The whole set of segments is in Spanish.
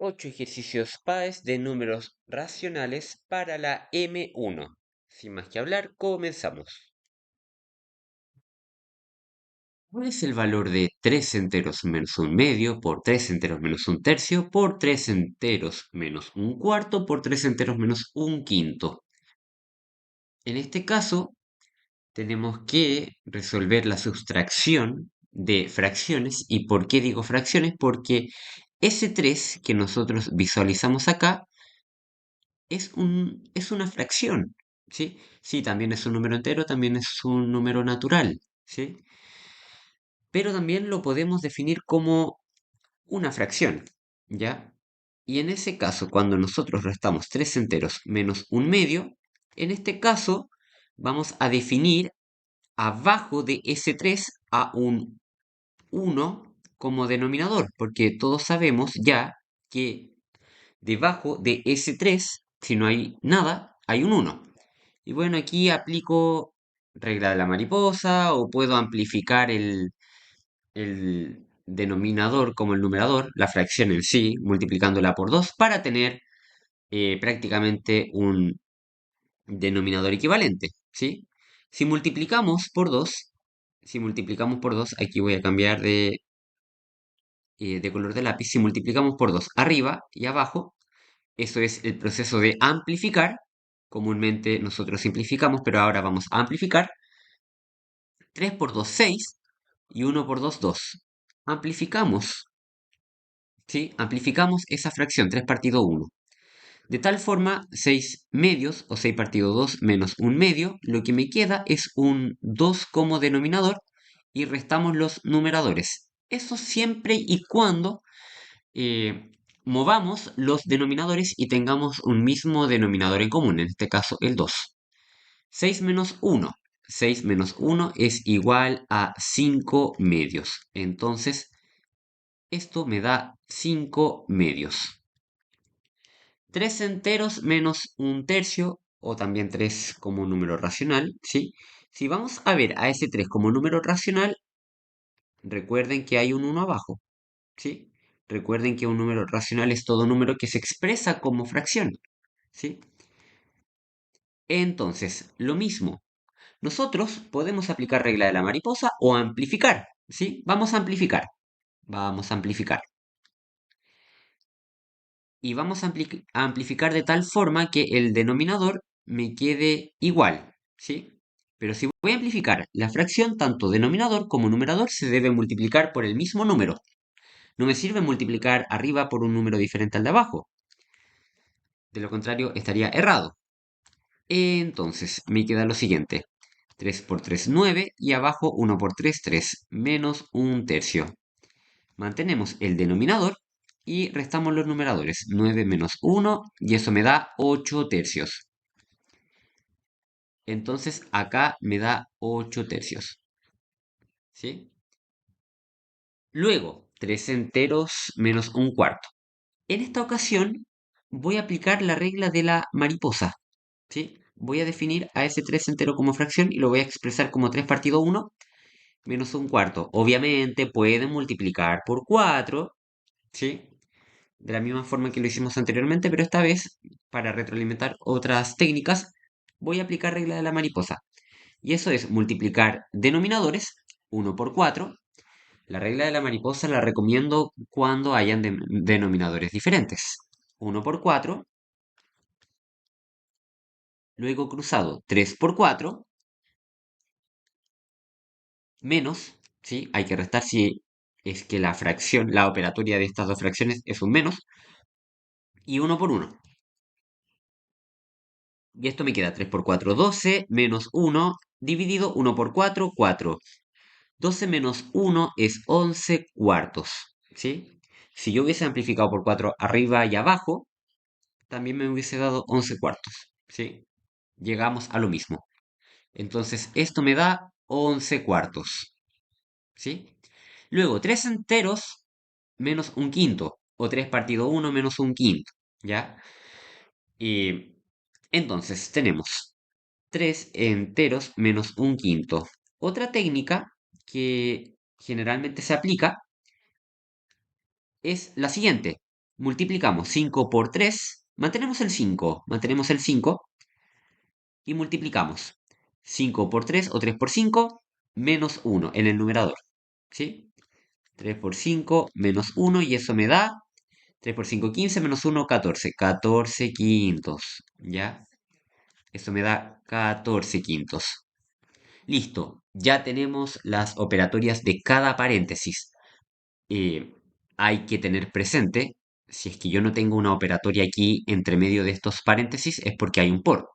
8 ejercicios PAES de números racionales para la M1. Sin más que hablar, comenzamos. ¿Cuál es el valor de 3 enteros menos un medio por 3 enteros menos un tercio por 3 enteros menos un cuarto por 3 enteros menos un quinto? En este caso, tenemos que resolver la sustracción de fracciones. ¿Y por qué digo fracciones? Porque ese 3 que nosotros visualizamos acá es una fracción, ¿sí? Sí, también es un número entero, también es un número natural, ¿sí? Pero también lo podemos definir como una fracción, ¿ya? Y en ese caso, cuando nosotros restamos 3 enteros menos un medio, en este caso vamos a definir abajo de ese 3 a un 1 como denominador, porque todos sabemos ya que debajo de ese 3, si no hay nada, hay un 1. Y bueno, aquí aplico regla de la mariposa o puedo amplificar el denominador como el numerador, la fracción en sí, multiplicándola por 2 para tener prácticamente un denominador equivalente, ¿sí? Si multiplicamos por 2, si multiplicamos por 2, aquí voy a cambiar de color de lápiz, si multiplicamos por 2 arriba y abajo, eso es el proceso de amplificar. Comúnmente nosotros simplificamos, pero ahora vamos a amplificar. 3 por 2, 6 y 1 por 2, 2. Amplificamos, ¿sí? Amplificamos esa fracción, 3 partido 1. De tal forma, 6 medios o 6 partido 2 menos un medio, lo que me queda es un 2 como denominador y restamos los numeradores. Eso siempre y cuando eh, movamos los denominadores y tengamos un mismo denominador en común, en este caso el 2. 6 menos 1. 6 menos 1 es igual a 5 medios. Entonces, esto me da 5 medios. 3 enteros menos un tercio, o también 3 como número racional, ¿sí? Si vamos a ver a ese 3 como número racional, recuerden que hay un 1 abajo, ¿sí? Recuerden que un número racional es todo número que se expresa como fracción, ¿sí? Entonces, lo mismo. Nosotros podemos aplicar regla de la mariposa o amplificar, ¿sí? Vamos a amplificar. Vamos a amplificar. Y vamos a amplificar de tal forma que el denominador me quede igual, ¿sí? Pero si voy a amplificar la fracción, tanto denominador como numerador se debe multiplicar por el mismo número. No me sirve multiplicar arriba por un número diferente al de abajo. De lo contrario, estaría errado. Entonces, me queda lo siguiente. 3 por 3, 9 y abajo 1 por 3, 3, menos un tercio. Mantenemos el denominador y restamos los numeradores. 9 menos 1 y eso me da 8 tercios. Entonces acá me da 8 tercios. ¿Sí? Luego, 3 enteros menos un cuarto. En esta ocasión voy a aplicar la regla de la mariposa. ¿Sí? Voy a definir a ese 3 entero como fracción y lo voy a expresar como 3 partido 1 menos un cuarto. Obviamente pueden multiplicar por 4, ¿sí? De la misma forma que lo hicimos anteriormente, pero esta vez, para retroalimentar otras técnicas, voy a aplicar regla de la mariposa. Y eso es multiplicar denominadores, 1 por 4. La regla de la mariposa la recomiendo cuando hayan denominadores diferentes. 1 por 4, luego cruzado 3 por 4, menos, ¿sí? Hay que restar si es que la fracción, la operatoria de estas dos fracciones es un menos, y 1 por 1. Y esto me queda 3 por 4, 12, menos 1, dividido 1 por 4, 4. 12 menos 1 es 11 cuartos, ¿sí? Si yo hubiese amplificado por 4 arriba y abajo, también me hubiese dado 11 cuartos, ¿sí? Llegamos a lo mismo. Entonces, esto me da 11 cuartos, ¿sí? Luego, 3 enteros menos un quinto, o 3 partido 1 menos un quinto, ¿ya? Y entonces, tenemos 3 enteros menos un quinto. Otra técnica que generalmente se aplica es la siguiente. Multiplicamos 5 por 3, mantenemos el 5 y multiplicamos 5 por 3 o 3 por 5 menos 1 en el numerador. ¿Sí? 3 por 5 menos 1 y eso me da 3 por 5, 15 menos 1, 14. 14 quintos. ¿Ya? Eso me da 14 quintos. Listo. Ya tenemos las operatorias de cada paréntesis. Eh, Hay que tener presente, si es que yo no tengo una operatoria aquí entre medio de estos paréntesis, es porque hay un por.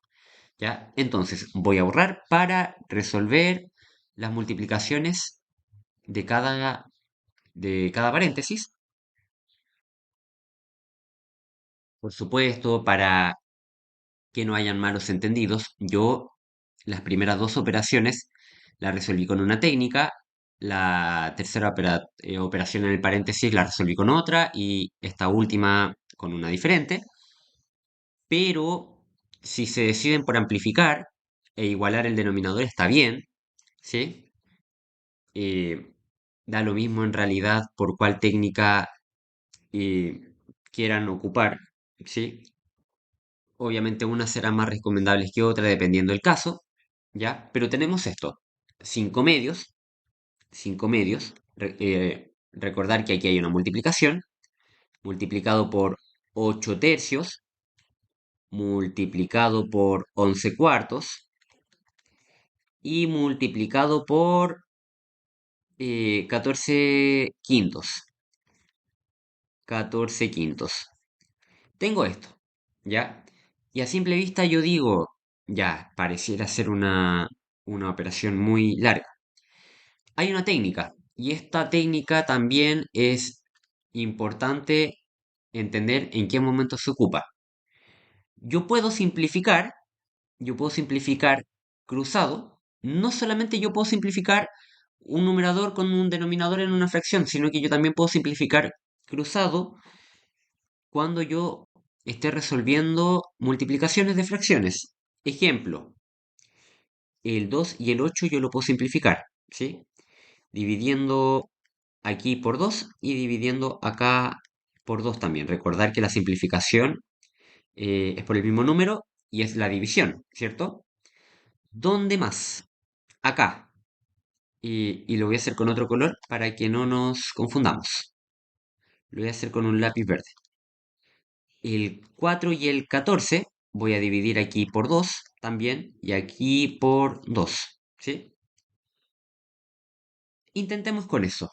¿Ya? Entonces voy a borrar para resolver las multiplicaciones de cada paréntesis. Por supuesto, para que no hayan malos entendidos, yo las primeras dos operaciones las resolví con una técnica, la tercera operación en el paréntesis la resolví con otra y esta última con una diferente, pero si se deciden por amplificar e igualar el denominador está bien, ¿sí? Eh, Da lo mismo en realidad por cuál técnica eh, quieran ocupar, ¿sí? Obviamente unas serán más recomendables que otras dependiendo del caso, ¿ya? Pero tenemos esto, 5 medios, 5 medios, recordar que aquí hay una multiplicación, multiplicado por 8 tercios, multiplicado por 11 cuartos y multiplicado por 14 quintos, 14 quintos. Tengo esto, ¿ya? Y a simple vista yo digo, ya, pareciera ser una operación muy larga. Hay una técnica, y esta técnica también es importante entender en qué momento se ocupa. Yo puedo simplificar, yo puedo simplificar cruzado, no solamente yo puedo simplificar un numerador con un denominador en una fracción, sino que yo también puedo simplificar cruzado cuando yo esté resolviendo multiplicaciones de fracciones. Ejemplo, el 2 y el 8 yo lo puedo simplificar, ¿sí? Dividiendo aquí por 2 y dividiendo acá por 2 también. Recordar que la simplificación es por el mismo número y es la división, ¿cierto? ¿Dónde más? Acá. Y lo voy a hacer con otro color para que no nos confundamos. Lo voy a hacer con un lápiz verde. El 4 y el 14 voy a dividir aquí por 2 también y aquí por 2, ¿sí? Intentemos con eso.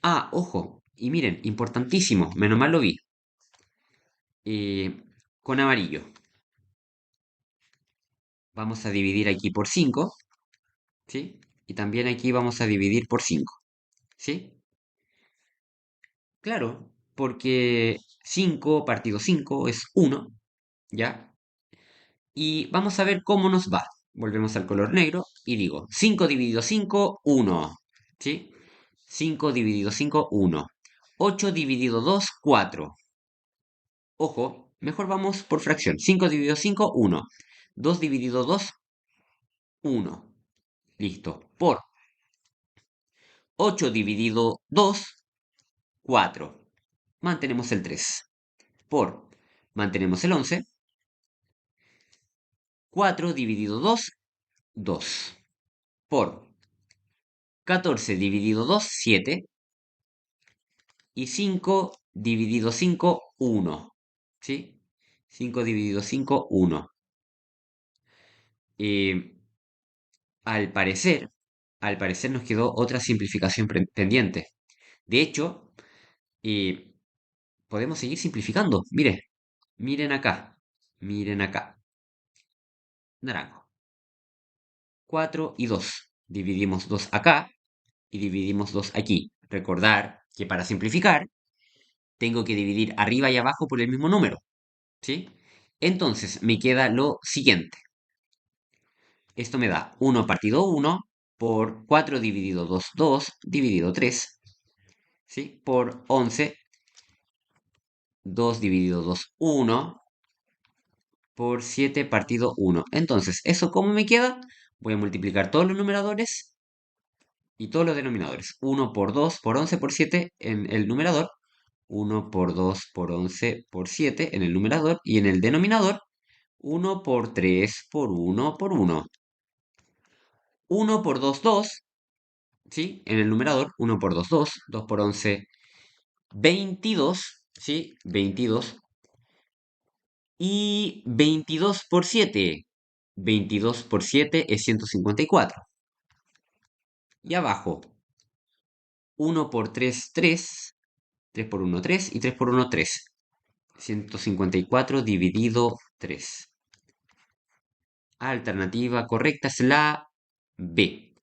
Ah, ojo, y miren, importantísimo, menos mal lo vi. Con amarillo. Vamos a dividir aquí por 5, ¿sí? Y también aquí vamos a dividir por 5, ¿sí? Claro, porque 5 partido 5 es 1, ¿ya? Y vamos a ver cómo nos va. Volvemos al color negro y digo 5 dividido 5, 1. ¿Sí? 5 dividido 5, 1. 8 dividido 2, 4. Ojo, mejor vamos por fracción. 5 dividido 5, 1. 2 dividido 2, 1. Listo. Por 8 dividido 2, 4. Mantenemos el 3. Por mantenemos el 11. 4 dividido 2, 2. Por 14 dividido 2, 7. Y 5 dividido 5, 1. ¿Sí? 5 dividido 5, 1. Eh, al parecer, al parecer nos quedó otra simplificación pendiente. De hecho, eh, podemos seguir simplificando. Miren acá. Miren acá. Naranjo. 4 y 2. Dividimos 2 acá y dividimos 2 aquí. Recordar que para simplificar tengo que dividir arriba y abajo por el mismo número. ¿Sí? Entonces me queda lo siguiente. Esto me da 1 partido 1 por 4 dividido 2, 2 dividido 3, ¿sí? Por 11, 2 dividido 2, 1 por 7 partido 1. Entonces, ¿eso cómo me queda? Voy a multiplicar todos los numeradores y todos los denominadores. 1 por 2 por 11 por 7 en el numerador. 1 por 2 por 11 por 7 en el numerador y en el denominador 1 por 3 por 1 por 1. 1 por 2 2, ¿sí? En el numerador 1 por 2 2, 2 por 11 22, ¿sí? 22. Y 22 por 7. 22 por 7 es 154. Y abajo, 1 por 3 3. 3 por 1 3 y 3 por 1 3. 154 dividido 3. Alternativa correcta es la B.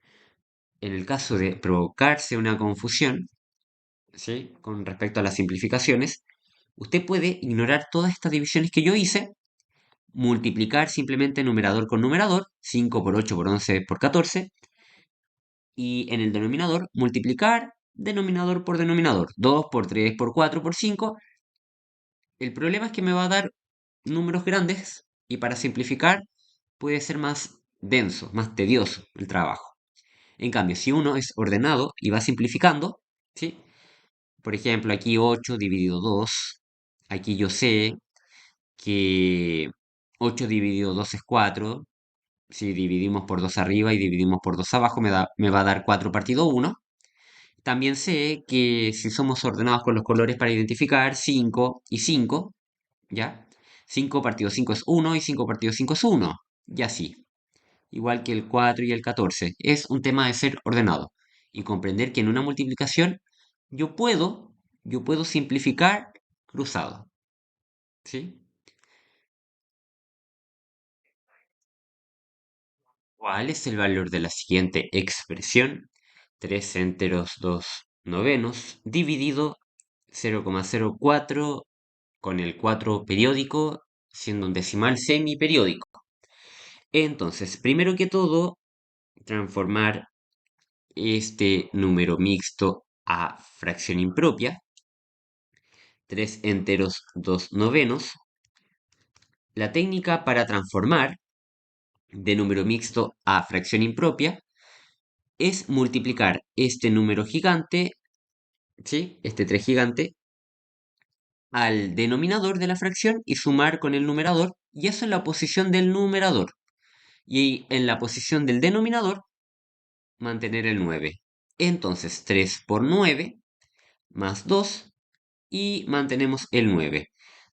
En el caso de provocarse una confusión, ¿sí? Con respecto a las simplificaciones, usted puede ignorar todas estas divisiones que yo hice, multiplicar simplemente numerador con numerador, 5 por 8 por 11 por 14, y en el denominador multiplicar denominador por denominador, 2 por 3 por 4 por 5. El problema es que me va a dar números grandes y para simplificar puede ser más denso, más tedioso el trabajo. En cambio, si uno es ordenado y va simplificando, ¿sí? Por ejemplo, aquí 8 dividido 2, aquí yo sé que 8 dividido 2 es 4. Si dividimos por 2 arriba y dividimos por 2 abajo, me va a dar 4 partido 1. También sé que si somos ordenados con los colores para identificar 5 y 5, ¿ya? 5 partido 5 es 1 y 5 partido 5 es 1, y así. Igual que el 4 y el 14. Es un tema de ser ordenado y comprender que en una multiplicación yo puedo, yo puedo simplificar cruzado, ¿sí? ¿Cuál es el valor de la siguiente expresión? 3 enteros 2 novenos dividido 0,04 con el 4 periódico, siendo un decimal semiperiódico. Entonces, primero que todo, transformar este número mixto a fracción impropia, 3 enteros 2 novenos. La técnica para transformar de número mixto a fracción impropia es multiplicar este número gigante, ¿sí? Este 3 gigante, al denominador de la fracción y sumar con el numerador, y eso en la posición del numerador. Y en la posición del denominador, mantener el 9. Entonces, 3 por 9 más 2 y mantenemos el 9.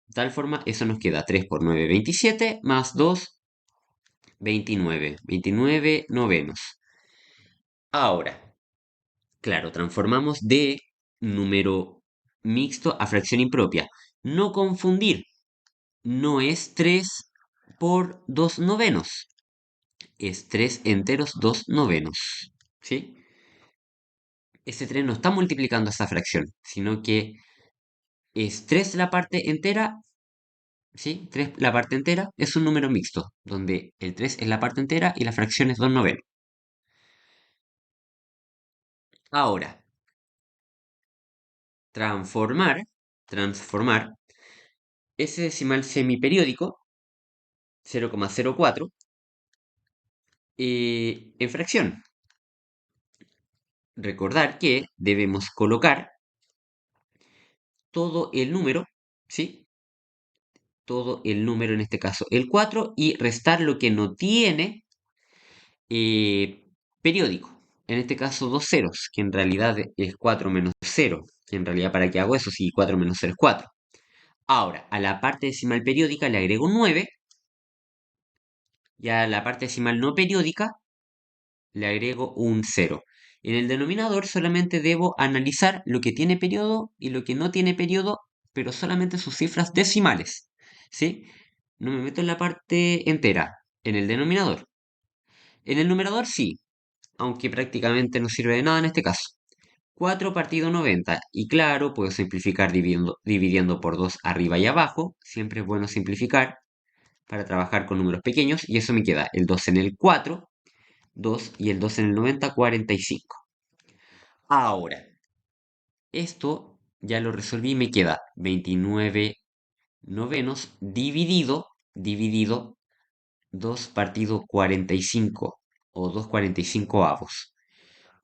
De tal forma, eso nos queda 3 por 9, 27, más 2, 29. 29 novenos. Ahora, claro, transformamos de número mixto a fracción impropia. No confundir, no es 3 por 2 novenos, es 3 enteros 2 novenos. ¿Sí? Ese 3 no está multiplicando esa fracción, sino que es 3 la parte entera. ¿Sí? 3 la parte entera es un número mixto, donde el 3 es la parte entera y la fracción es 2 novenos. Ahora, transformar ese decimal semiperiódico, 0,04, en fracción. Recordar que debemos colocar todo el número, ¿sí? Todo el número, en este caso el 4, y restar lo que no tiene periódico. En este caso dos ceros, que en realidad es 4 menos 0. En realidad, ¿para qué hago eso si 4 menos 0 es 4? Ahora, a la parte decimal periódica le agrego un 9 y a la parte decimal no periódica le agrego un 0. En el denominador solamente debo analizar lo que tiene periodo y lo que no tiene periodo, pero solamente sus cifras decimales. ¿Sí? No me meto en la parte entera, en el denominador. En el numerador sí, aunque prácticamente no sirve de nada en este caso. 4 partido 90. Y claro, puedo simplificar dividiendo por 2 arriba y abajo. Siempre es bueno simplificar para trabajar con números pequeños. Y eso me queda el 2 en el 4, 2 y el 2 en el 90, 45. Ahora, esto ya lo resolví y me queda 29 novenos dividido 2 partido 45 o 2,45 avos.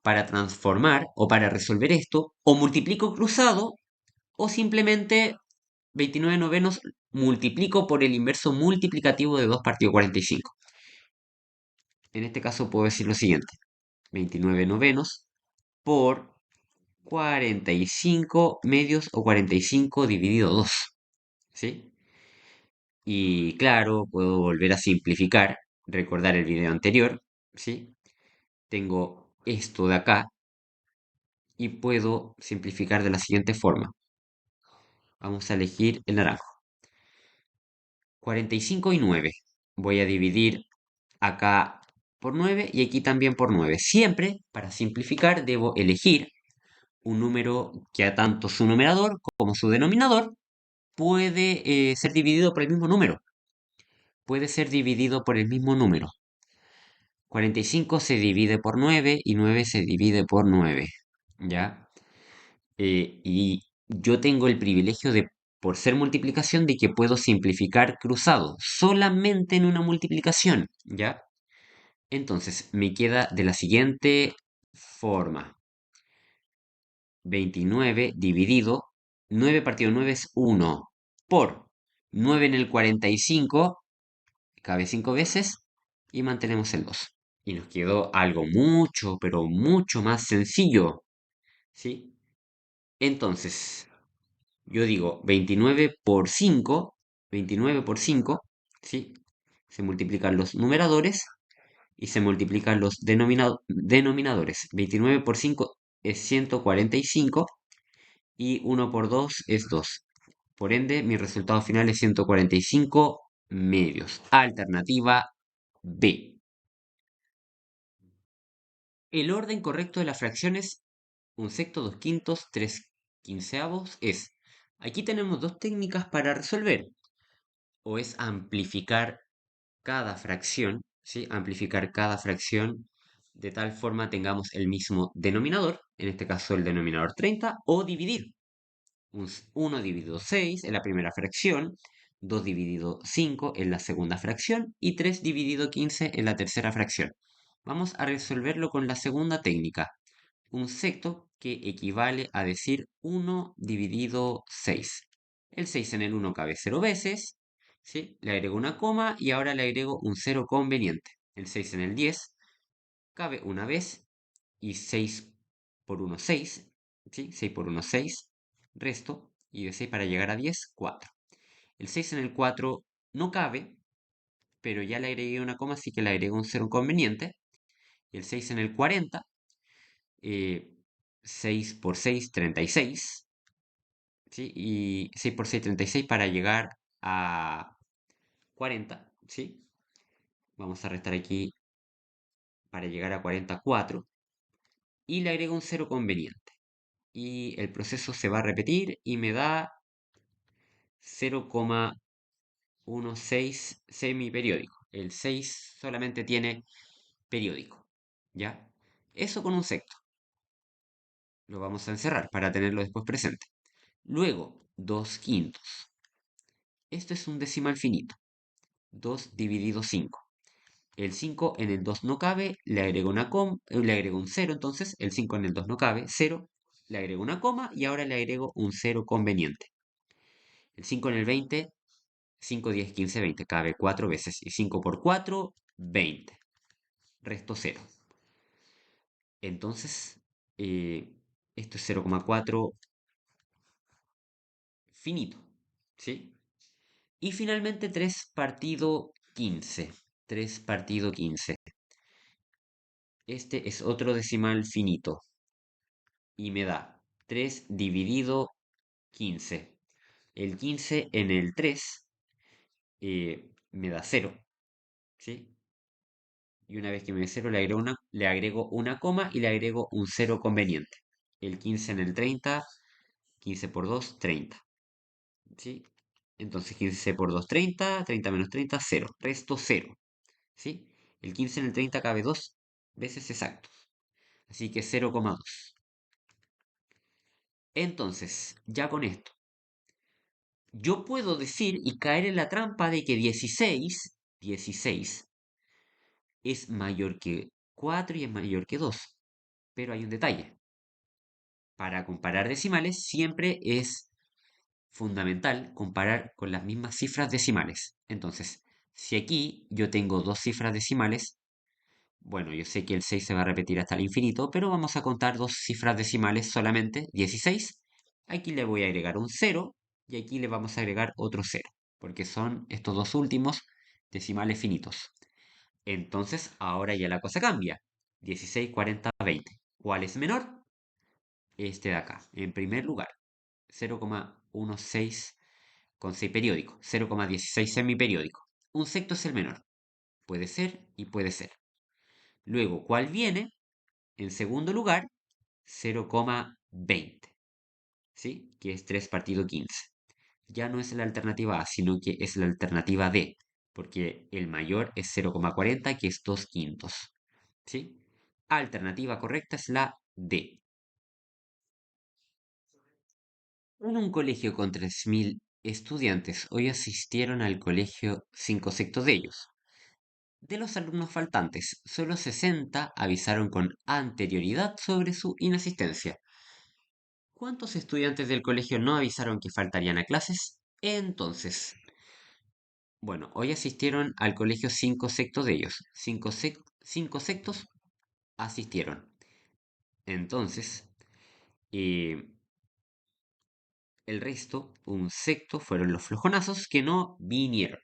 Para transformar o para resolver esto, o multiplico cruzado o simplemente 29 novenos multiplico por el inverso multiplicativo de 2 partido 45. En este caso puedo decir lo siguiente: 29 novenos por 45 medios o 45 dividido 2. ¿Sí? Y claro, puedo volver a simplificar, recordar el video anterior, ¿sí? Tengo esto de acá y puedo simplificar de la siguiente forma. Vamos a elegir el naranjo. 45 y 9. Voy a dividir acá por 9 y aquí también por 9. Siempre, para simplificar, debo elegir un número que a tanto su numerador como su denominador puede ser dividido por el mismo número. Puede ser dividido por el mismo número. 45 se divide por 9 y 9 se divide por 9. ¿Ya? Y yo tengo el privilegio de, por ser multiplicación, de que puedo simplificar cruzado solamente en una multiplicación. ¿Ya? Entonces, me queda de la siguiente forma. 29 dividido, 9 partido 9 es 1 por 9 en el 45, cabe 5 veces, y mantenemos el 2. Y nos quedó algo mucho, pero mucho más sencillo, ¿sí? Entonces, yo digo 29 por 5, ¿sí? Se multiplican los numeradores y se multiplican los denominadores. 29 por 5 es 145 y 1 por 2 es 2. Por ende, mi resultado final es 145 medios. Alternativa B. El orden correcto de las fracciones, un sexto, dos quintos, tres quinceavos, es. Aquí tenemos dos técnicas para resolver. O es amplificar cada fracción, ¿sí? Amplificar cada fracción de tal forma tengamos el mismo denominador, en este caso el denominador 30, o dividir. 1 dividido 6 en la primera fracción, 2 dividido 5 en la segunda fracción y 3 dividido 15 en la tercera fracción. Vamos a resolverlo con la segunda técnica, un secto que equivale a decir 1 dividido 6. El 6 en el 1 cabe 0 veces, ¿sí? Le agrego una coma y ahora le agrego un 0 conveniente. El 6 en el 10 cabe una vez y 6 por 1, 6, ¿sí? 6 por 1, 6, resto, y de 6 para llegar a 10, 4. El 6 en el 4 no cabe, pero ya le agregué una coma, así que le agrego un 0 conveniente. Y el 6 en el 40, eh, 6 por 6, 36, ¿sí? Y 6 por 6, 36 para llegar a 40, ¿sí? Vamos a restar aquí para llegar a 44 y le agrego un 0 conveniente. Y el proceso se va a repetir y me da 0,16 semiperiódico. El 6 solamente tiene periódico, ¿ya? Eso con un secto. Lo vamos a encerrar para tenerlo después presente. Luego, 2 quintos. Esto es un decimal finito. 2 dividido 5. El 5 en el 2 no cabe, le agrego un 0, entonces el 5 en el 2 no cabe, 0, le agrego una coma y ahora le agrego un 0 conveniente. El 5 en el 20, 5, 10, 15, 20, cabe 4 veces. Y 5 por 4, 20. Resto 0. Entonces, esto es 0,4 finito. ¿Sí? Y finalmente 3 partido 15. 3 partido 15. Este es otro decimal finito. Y me da 3 dividido 15. El 15 en el 3 me da 0. ¿Sí? Y una vez que me dé 0 le agrego una coma y le agrego un 0 conveniente. El 15 en el 30, 15 por 2, 30. ¿Sí? Entonces 15 por 2, 30, 30 menos 30, 0. Resto 0. ¿Sí? El 15 en el 30 cabe 2 veces exactos. Así que 0,2. Entonces, ya con esto, yo puedo decir y caer en la trampa de que 16 es mayor que 4 y es mayor que 2. Pero hay un detalle. Para comparar decimales siempre es fundamental comparar con las mismas cifras decimales. Entonces, si aquí yo tengo dos cifras decimales, bueno, yo sé que el 6 se va a repetir hasta el infinito, pero vamos a contar dos cifras decimales solamente, 16. Aquí le voy a agregar un cero y aquí le vamos a agregar otro cero, porque son estos dos últimos decimales finitos. Entonces, ahora ya la cosa cambia. 16, 40, 20. ¿Cuál es menor? Este de acá, en primer lugar. 0,16 con 6 periódico, 0,16 semiperiódico. Un sexto es el menor. Puede ser y puede ser. Luego, ¿cuál viene? En segundo lugar, 0,20, ¿sí? Que es 3 partido 15. Ya no es la alternativa A, sino que es la alternativa D, porque el mayor es 0,40, que es 2 quintos, ¿sí? Alternativa correcta es la D. En un colegio con 3.000 estudiantes, hoy asistieron al colegio 5 sextos de ellos. De los alumnos faltantes, solo 60 avisaron con anterioridad sobre su inasistencia. ¿Cuántos estudiantes del colegio no avisaron que faltarían a clases? Entonces, bueno, hoy asistieron al colegio 5 sextos de ellos. Cinco sextos asistieron. Entonces, eh, el resto, un sexto, fueron los flojonazos que no vinieron.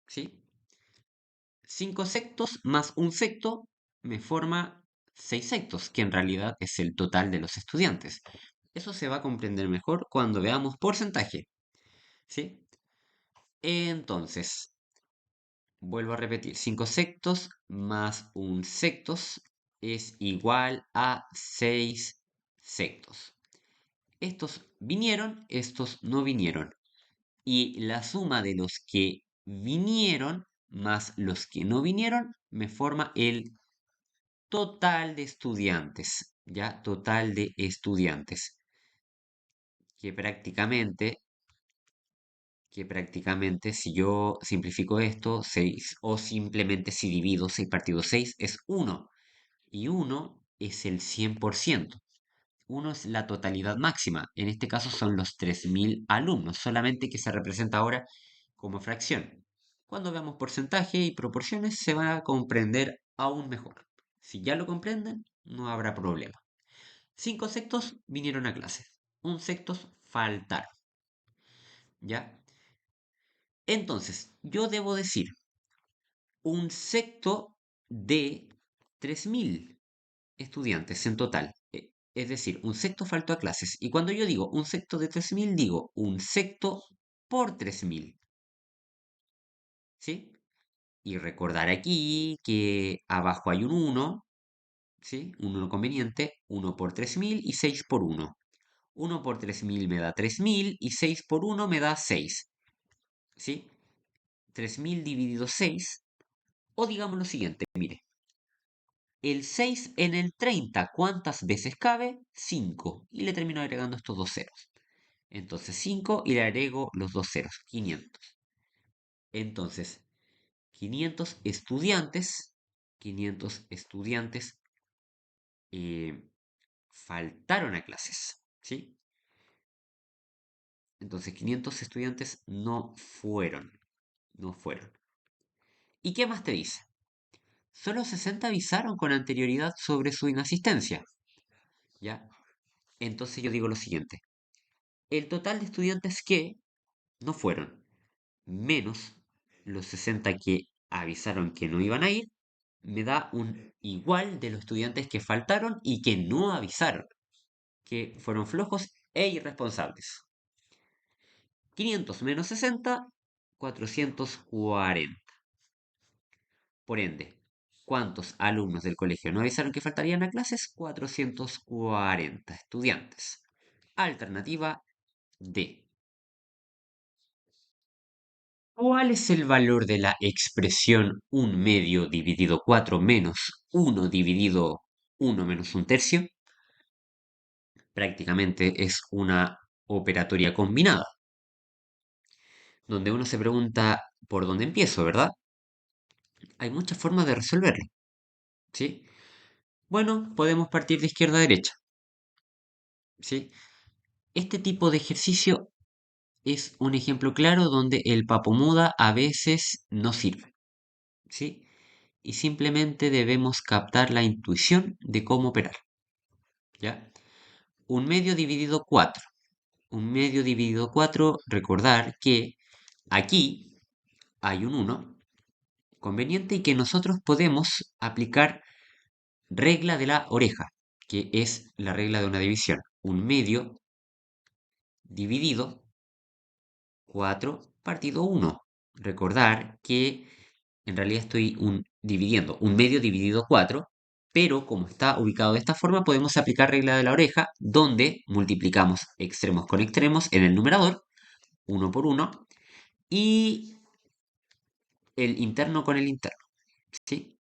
¿Sí? 5 sectos más un secto me forma 6 sectos, que en realidad es el total de los estudiantes. Eso se va a comprender mejor cuando veamos porcentaje, ¿sí? Entonces, vuelvo a repetir, 5 sectos más un sectos es igual a 6 sectos. Estos vinieron, estos no vinieron. Y la suma de los que vinieron más los que no vinieron me forma el total de estudiantes, ¿ya? Total de estudiantes, que prácticamente, que prácticamente si yo simplifico esto, 6 o simplemente si divido 6 partido 6 es uno y uno es el 100%. Uno es la totalidad máxima, en este caso son los 3.000 alumnos, solamente que se representa ahora como fracción. Cuando veamos porcentaje y proporciones se va a comprender aún mejor. Si ya lo comprenden, no habrá problema. 5 sectos vinieron a clase. Un sectos faltaron. ¿Ya? Entonces, yo debo decir un secto de 3.000 estudiantes en total. Es decir, un secto faltó a clases. Y cuando yo digo un secto de 3.000, digo un secto por 3.000. ¿Sí? Y recordar aquí que abajo hay un uno, ¿sí? Un 1 conveniente, 1 por 3.000 y 6 por uno. 1 por 3.000 me da 3.000 y 6 por uno me da 6. ¿Sí? 3.000 dividido 6. O digamos lo siguiente, mire. El 6 en el 30, ¿cuántas veces cabe? 5. Y le termino agregando estos dos ceros. Entonces 5 y le agrego los dos ceros, 500. Entonces, 500 estudiantes eh, faltaron a clases, ¿sí? Entonces, 500 estudiantes no fueron. ¿Y qué más te dice? Solo 60 avisaron con anterioridad sobre su inasistencia, ¿ya? Entonces yo digo lo siguiente. El total de estudiantes que no fueron, menos los 60 que avisaron que no iban a ir, me da un igual de los estudiantes que faltaron y que no avisaron, que fueron flojos e irresponsables. 500 menos 60, 440. Por ende, ¿cuántos alumnos del colegio no avisaron que faltarían a clases? 440 estudiantes. Alternativa D. ¿Cuál es el valor de la expresión un medio dividido 4 menos uno dividido uno menos un tercio? Prácticamente es una operatoria combinada, donde uno se pregunta por dónde empiezo, ¿verdad? Hay muchas formas de resolverlo, ¿sí? Bueno, podemos partir de izquierda a derecha, ¿sí? Este tipo de ejercicio es un ejemplo claro donde el papomuda a veces no sirve, ¿sí? Y simplemente debemos captar la intuición de cómo operar, ¿ya? Un medio dividido 4. Un medio dividido 4, recordar que aquí hay un 1 conveniente y que nosotros podemos aplicar regla de la oreja, que es la regla de una división. Un medio dividido 4 partido 1. Recordar que en realidad estoy dividiendo un medio dividido 4, pero como está ubicado de esta forma, podemos aplicar regla de la oreja, donde multiplicamos extremos con extremos en el numerador, uno por uno, y el interno con el interno, ¿sí?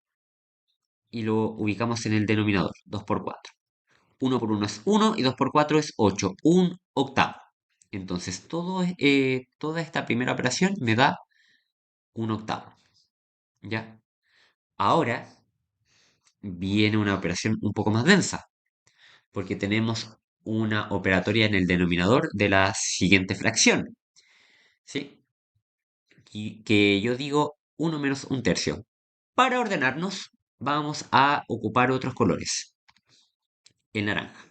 Y lo ubicamos en el denominador, 2 por 4. Uno por uno es uno y 2 por 4 es 8, un octavo. Entonces, toda esta primera operación me da un octavo, ¿ya? Ahora viene una operación un poco más densa, porque tenemos una operatoria en el denominador de la siguiente fracción, ¿sí? Y que yo digo uno menos un tercio. Para ordenarnos, vamos a ocupar otros colores, el naranja,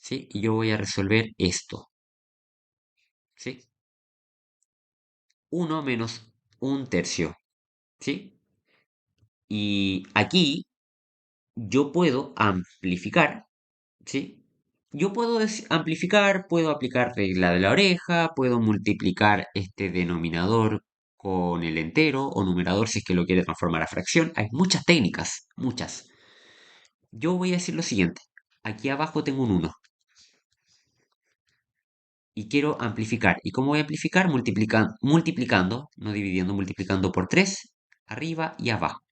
¿sí? Y yo voy a resolver esto, ¿sí? Uno menos un tercio, ¿sí? Y aquí yo puedo amplificar, ¿sí? Yo puedo amplificar, puedo aplicar regla de la oreja, puedo multiplicar este denominador con el entero o numerador si es que lo quiere transformar a fracción. Hay muchas técnicas, muchas. Yo voy a decir lo siguiente. Aquí abajo tengo un uno y quiero amplificar. ¿Y cómo voy a amplificar? Multiplicando, no dividiendo, multiplicando por 3 arriba y abajo.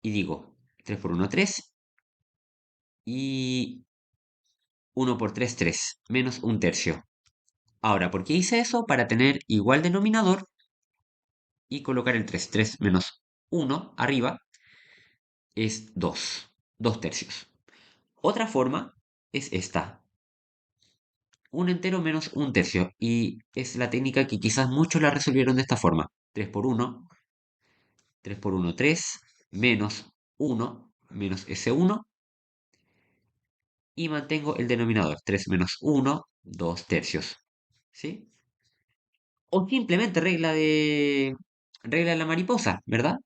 Y digo, 3 por uno 3 y uno por 3 3 menos un tercio. Ahora, ¿por qué hice eso? Para tener igual denominador y colocar el 3. 3 menos uno arriba es 2. 2 tercios. Otra forma es esta. Un entero menos un tercio. Y es la técnica que quizás muchos la resolvieron de esta forma. 3 por uno, 3 por uno 3 menos uno menos ese uno y mantengo el denominador. 3 menos uno 2 tercios. ¿Sí? O simplemente regla de la mariposa, ¿verdad?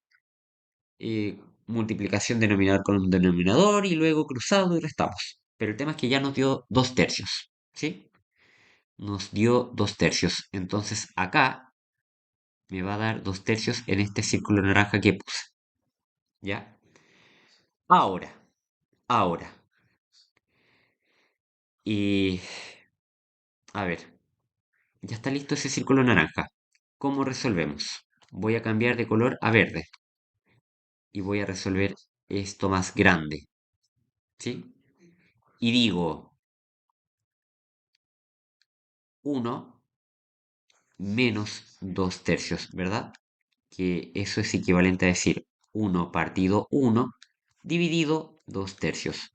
Multiplicación denominador con un denominador y luego cruzado y restamos. Pero el tema es que ya nos dio 2 tercios, ¿sí? Nos dio 2 tercios. Entonces acá me va a dar 2 tercios en este círculo naranja que puse, ¿ya? Ahora, ahora. Y a ver, ya está listo ese círculo naranja. ¿Cómo resolvemos? Voy a cambiar de color a verde y voy a resolver esto más grande, ¿sí? Y digo uno menos 2 tercios, ¿verdad? Que eso es equivalente a decir uno partido uno dividido 2 tercios.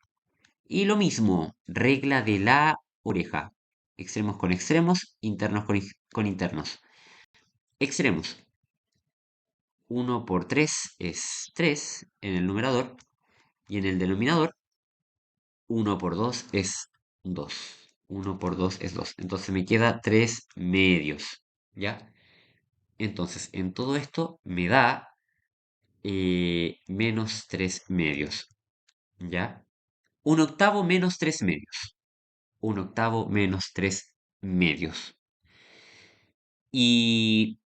Y lo mismo, regla de la oreja. Extremos con extremos, internos con internos. Extremos. Uno por 3 es 3 en el numerador y en el denominador uno por 2 es 2. Uno por 2 es 2. Entonces me queda 3 medios. ¿Ya? Entonces, en todo esto me da menos 3 medios, ¿ya? Un octavo menos 3 medios. Un octavo menos 3 medios. ¿Y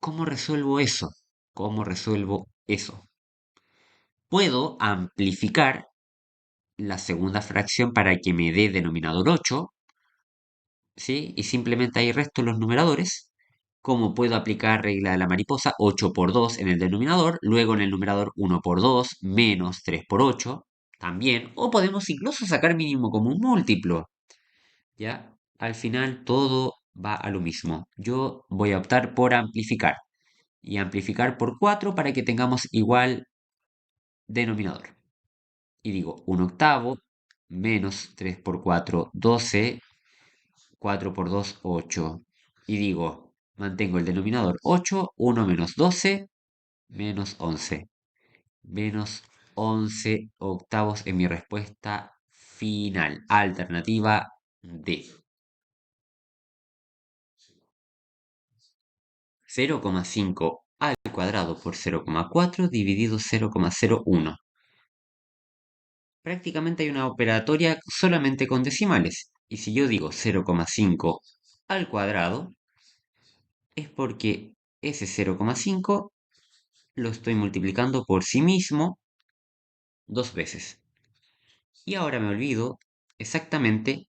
cómo resuelvo eso? ¿Cómo resuelvo eso? Puedo amplificar la segunda fracción para que me dé denominador 8, ¿sí? Y simplemente ahí resto los numeradores. Como puedo aplicar regla de la mariposa, 8 por 2 en el denominador, luego en el numerador 1 por 2 menos 3 por 8, también. O podemos incluso sacar mínimo común múltiplo, ¿ya? Al final todo va a lo mismo. Yo voy a optar por amplificar y amplificar por 4 para que tengamos igual denominador. Y digo, un octavo menos 3 por 4, 12, 4 por 2, 8. y digo, mantengo el denominador 8, 1 menos 12, menos 11. Menos 11 octavos en mi respuesta final. Alternativa D. 0,5 al cuadrado por 0,4 dividido 0,01. Prácticamente hay una operatoria solamente con decimales. Y si yo digo 0,5 al cuadrado, es porque ese 0,5 lo estoy multiplicando por sí mismo dos veces. Y ahora me olvido exactamente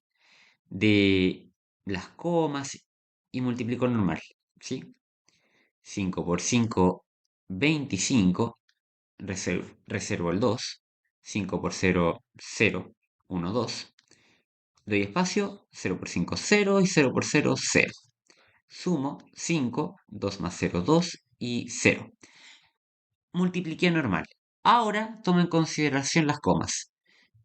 de las comas y multiplico normal, ¿sí? 5 por 5, 25, reservo el 2, 5 por 0, 0, 1, 2, doy espacio, 0 por 5, 0 y 0 por 0, 0. Sumo 5, 2 más 0, 2 y 0. Multipliqué normal. Ahora tomo en consideración las comas.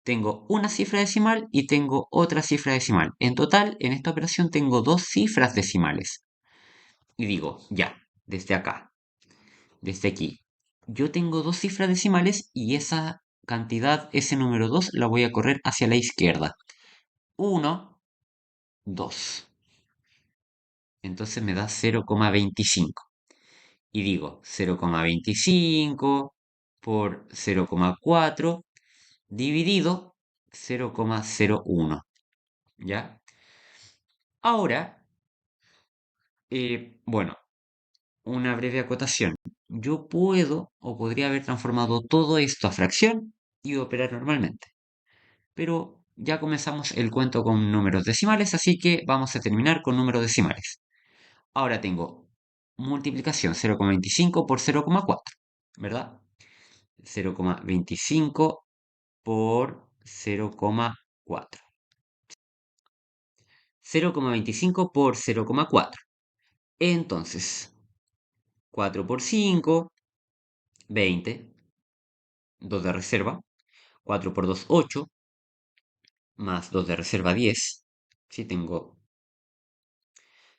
Tengo una cifra decimal y tengo otra cifra decimal. En total, en esta operación tengo dos cifras decimales. Y digo, ya, desde acá, desde aquí. Yo tengo dos cifras decimales y esa cantidad, ese número 2, la voy a correr hacia la izquierda. 1, 2. Entonces me da 0,25. Y digo 0,25 por 0,4 dividido 0,01. ¿Ya? Ahora, bueno, una breve acotación. Yo puedo o podría haber transformado todo esto a fracción y operar normalmente. Pero ya comenzamos el cuento con números decimales, así que vamos a terminar con números decimales. Ahora tengo multiplicación 0,25 por 0,4, ¿verdad? 0,25 por 0,4. 0,25 por 0,4. Entonces, 4 por 5, 20. 2 de reserva. 4 por 2, 8. Más 2 de reserva, 10. Si tengo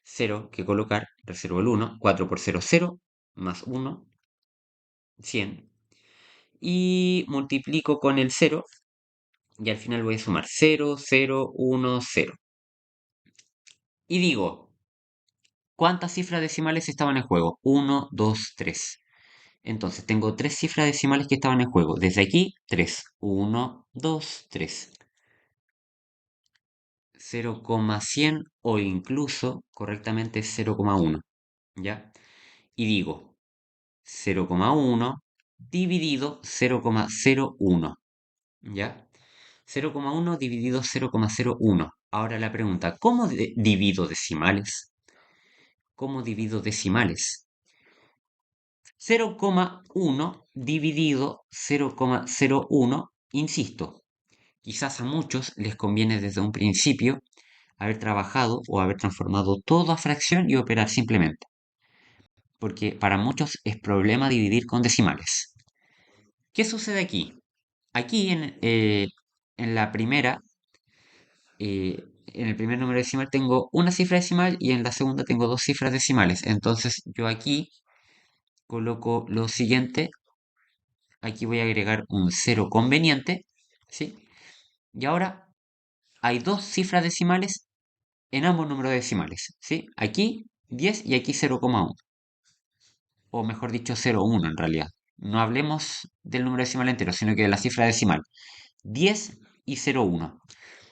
0 que colocar, reservo el 1. 4 por 0, 0. Más 1, 100. Y multiplico con el 0. Y al final voy a sumar 0, 0, 1, 0. Y digo, ¿cuántas cifras decimales estaban en juego? 1, 2, 3. Entonces tengo tres cifras decimales que estaban en juego. Desde aquí, 3. 1, 2, 3. 0,100 o incluso correctamente 0,1. ¿Ya? Y digo 0,1 dividido 0,01. ¿Ya? 0,1 dividido 0,01. Ahora la pregunta, ¿cómo divido decimales? ¿Cómo divido decimales? 0,1 dividido 0,01, insisto, quizás a muchos les conviene desde un principio haber trabajado o haber transformado todo a fracción y operar simplemente, porque para muchos es problema dividir con decimales. ¿Qué sucede aquí? Aquí en la primera, en el primer número decimal tengo una cifra decimal y en la segunda tengo dos cifras decimales. Entonces yo aquí coloco lo siguiente. Aquí voy a agregar un cero conveniente, ¿sí? Y ahora hay dos cifras decimales en ambos números decimales, ¿sí? Aquí 10 y aquí 0,1. O mejor dicho 0,1 en realidad. No hablemos del número decimal entero, sino que de la cifra decimal. 10 y 0,1.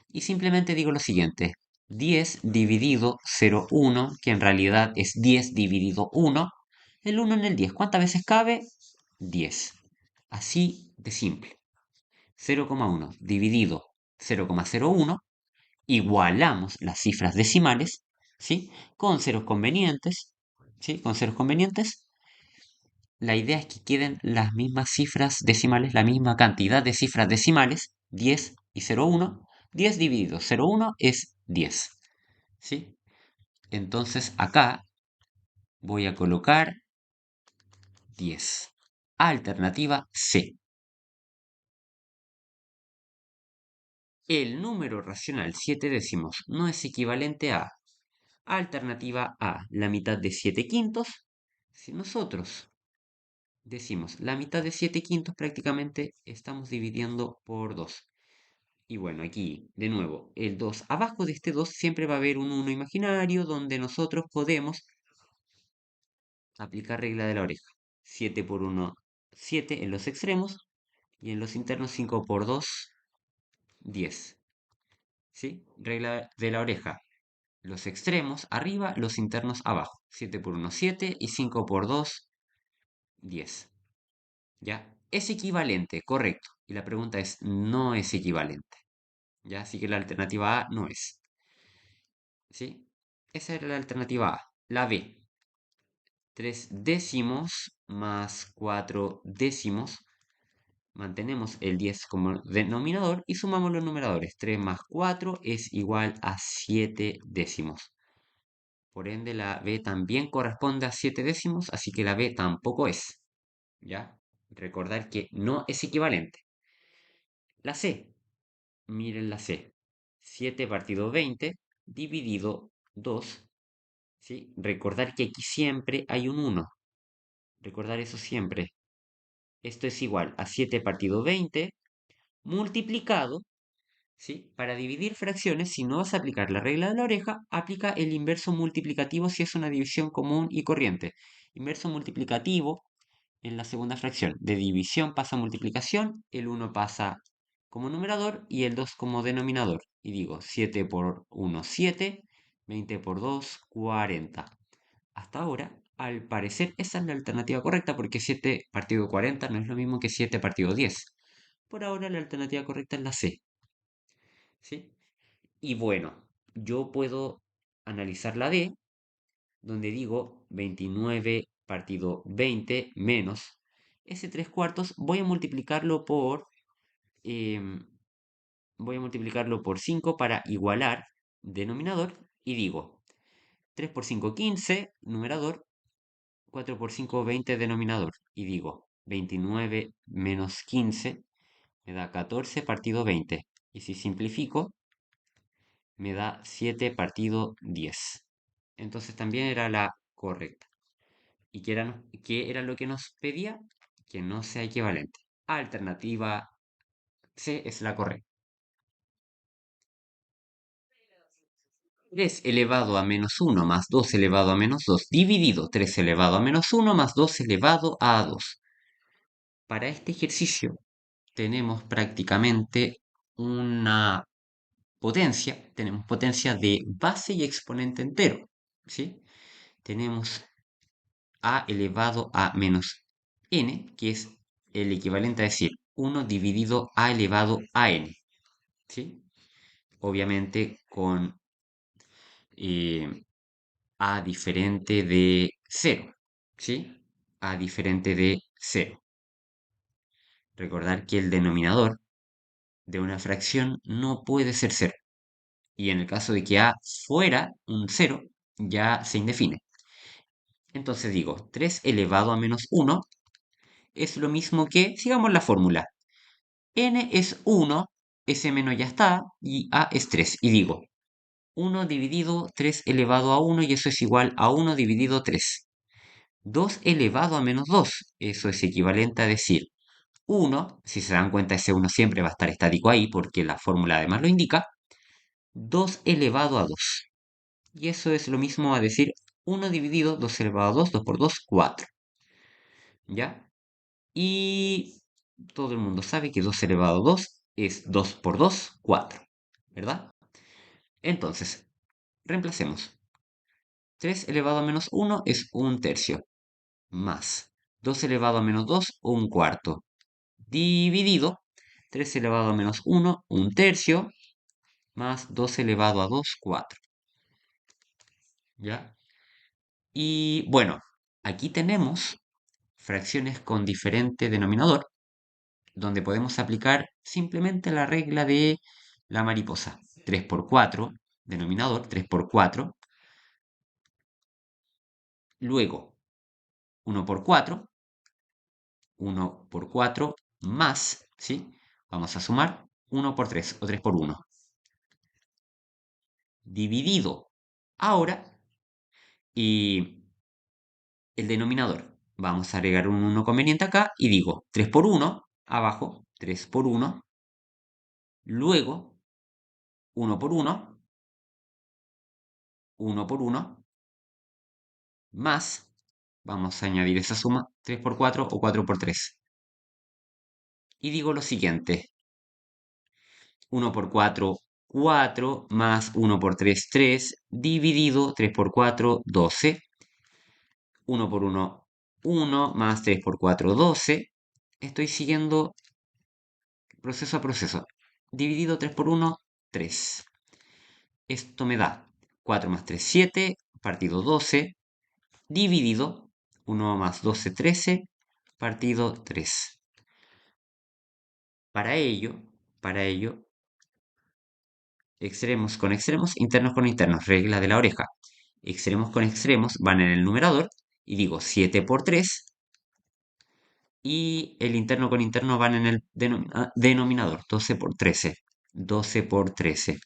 Y simplemente digo lo siguiente. 10 dividido 0,1, que en realidad es 10 dividido 1. El 1 en el 10. ¿Cuántas veces cabe? 10. Así de simple. 0,1 dividido 0,01. Igualamos las cifras decimales, ¿sí? Con ceros convenientes, ¿sí? Con ceros convenientes. La idea es que queden las mismas cifras decimales, la misma cantidad de cifras decimales, 10 y 0,1. 10 dividido 0,1 es 10, ¿sí? Entonces acá voy a colocar 10. Alternativa C. El número racional 7 décimos no es equivalente a Alternativa A, la mitad de 7 quintos. Si nosotros decimos la mitad de 7 quintos, prácticamente estamos dividiendo por 2. Y bueno, aquí, de nuevo, el 2. Abajo de este 2 siempre va a haber un 1 imaginario donde nosotros podemos aplicar regla de la oreja. 7 por 1, 7 en los extremos y en los internos 5 por 2, 10. ¿Sí? Regla de la oreja. Los extremos arriba, los internos abajo. 7 por 1, 7 y 5 por 2, 10. ¿Ya? Es equivalente, correcto. Y la pregunta es, no es equivalente. ¿Ya? Así que la alternativa A no es. ¿Sí? Esa era la alternativa A. La B. 3 décimos más 4 décimos. Mantenemos el 10 como denominador y sumamos los numeradores. 3 más 4 es igual a 7 décimos. Por ende, la B también corresponde a 7 décimos, así que la B tampoco es. ¿Ya? Recordar que no es equivalente. La C. Miren la C. 7 partido 20 dividido 2. ¿Sí? Recordar que aquí siempre hay un 1. Recordar eso siempre. Esto es igual a 7 partido 20 multiplicado, ¿sí? Para dividir fracciones, si no vas a aplicar la regla de la oreja, aplica el inverso multiplicativo si es una división común y corriente. Inverso multiplicativo en la segunda fracción. De división pasa a multiplicación, el 1 pasa como numerador y el 2 como denominador. Y digo, 7 por 1, 7, 20 por 2, 40. Hasta ahora, al parecer, esa es la alternativa correcta porque 7 partido 40 no es lo mismo que 7 partido 10. Por ahora la alternativa correcta es la C. ¿Sí? Y bueno, yo puedo analizar la D, donde digo 29 partido 20 menos ese 3 cuartos, em, voy a multiplicarlo por 5 para igualar denominador y digo 3 por 5 15 numerador, 4 por 5 20 denominador y digo 29 menos 15 me da 14 partido 20 y si simplifico me da 7 partido 10. Entonces también era la correcta. ¿Y qué era lo que nos pedía? Que no sea equivalente. Alternativa C es la correcta. 3 elevado a menos 1 más 2 elevado a menos 2 dividido 3 elevado a menos 1 más 2 elevado a 2. Para este ejercicio tenemos prácticamente una tenemos potencia de base y exponente entero, ¿sí? Tenemos a elevado a menos n, que es el equivalente a decir 1 dividido a elevado a n, ¿sí? Obviamente con eh, a diferente de 0, ¿sí? A diferente de 0. Recordar que el denominador de una fracción no puede ser 0. Y en el caso de que a fuera un 0, ya se indefine. Entonces digo, 3 elevado a menos 1 es lo mismo que, sigamos la fórmula. N es 1, ese menos ya está, y A es 3. Y digo, 1 dividido 3 elevado a 1, y eso es igual a 1 dividido 3. 2 elevado a menos 2, eso es equivalente a decir 1, si se dan cuenta ese 1 siempre va a estar estático ahí, porque la fórmula además lo indica, 2 elevado a 2. Y eso es lo mismo a decir 1 dividido 2 elevado a 2, 2 por 2, 4. ¿Ya? Y todo el mundo sabe que 2 elevado a 2 es 2 por 2, 4, ¿verdad? Entonces, reemplacemos. 3 elevado a menos 1 es un tercio, más 2 elevado a menos 2, un cuarto, dividido 3 elevado a menos 1, un tercio, más 2 elevado a 2, 4. ¿Ya? Y bueno, aquí tenemos fracciones con diferente denominador, donde podemos aplicar simplemente la regla de la mariposa. 3 por 4, denominador 3 por 4. Luego, 1 por 4, 1 por 4 más, ¿sí? Vamos a sumar 1 por 3 o 3 por 1. Dividido. Ahora Y el denominador. Vamos a agregar un 1 conveniente acá y digo 3 por 1, abajo, 3 por 1, luego 1 por 1, 1 por 1, más, vamos a añadir esa suma, 3 por 4 o 4 por 3. Y digo lo siguiente, 1 por 4, 4, más 1 por 3, 3, dividido 3 por 4, 12, 1 por 1, 1, más 3 por 4, 12. Estoy siguiendo proceso a proceso. Dividido 3 por 1, 3. Esto me da 4 más 3, 7, partido 12, dividido 1 más 12, 13, partido 3. Para ello, para ello, extremos con extremos, internos con internos, regla de la oreja. Extremos con extremos van en el numerador y digo 7 por 3 y el interno con interno van en el denominador, 12 por 13. 12 por 13.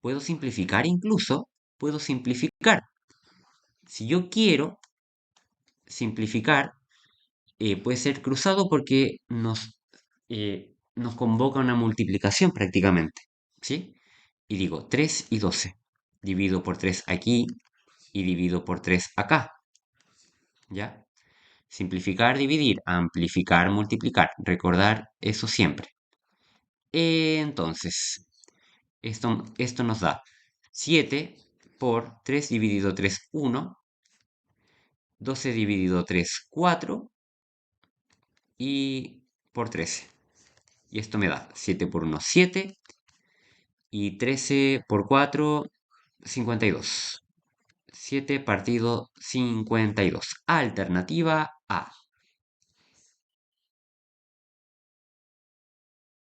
Puedo simplificar incluso, puedo simplificar. Si yo quiero simplificar, puede ser cruzado porque nos convoca una multiplicación prácticamente, ¿sí? Y digo 3 y 12. Divido por 3 aquí y divido por 3 acá, ¿ya? Simplificar, dividir, amplificar, multiplicar. Recordar eso siempre. Entonces, esto nos da 7 por 3 dividido 3, 1. 12 dividido 3, 4. Y por 13. Y esto me da 7 por 1, 7. Y 13 por 4, 52. 7 partido 52. Alternativa A.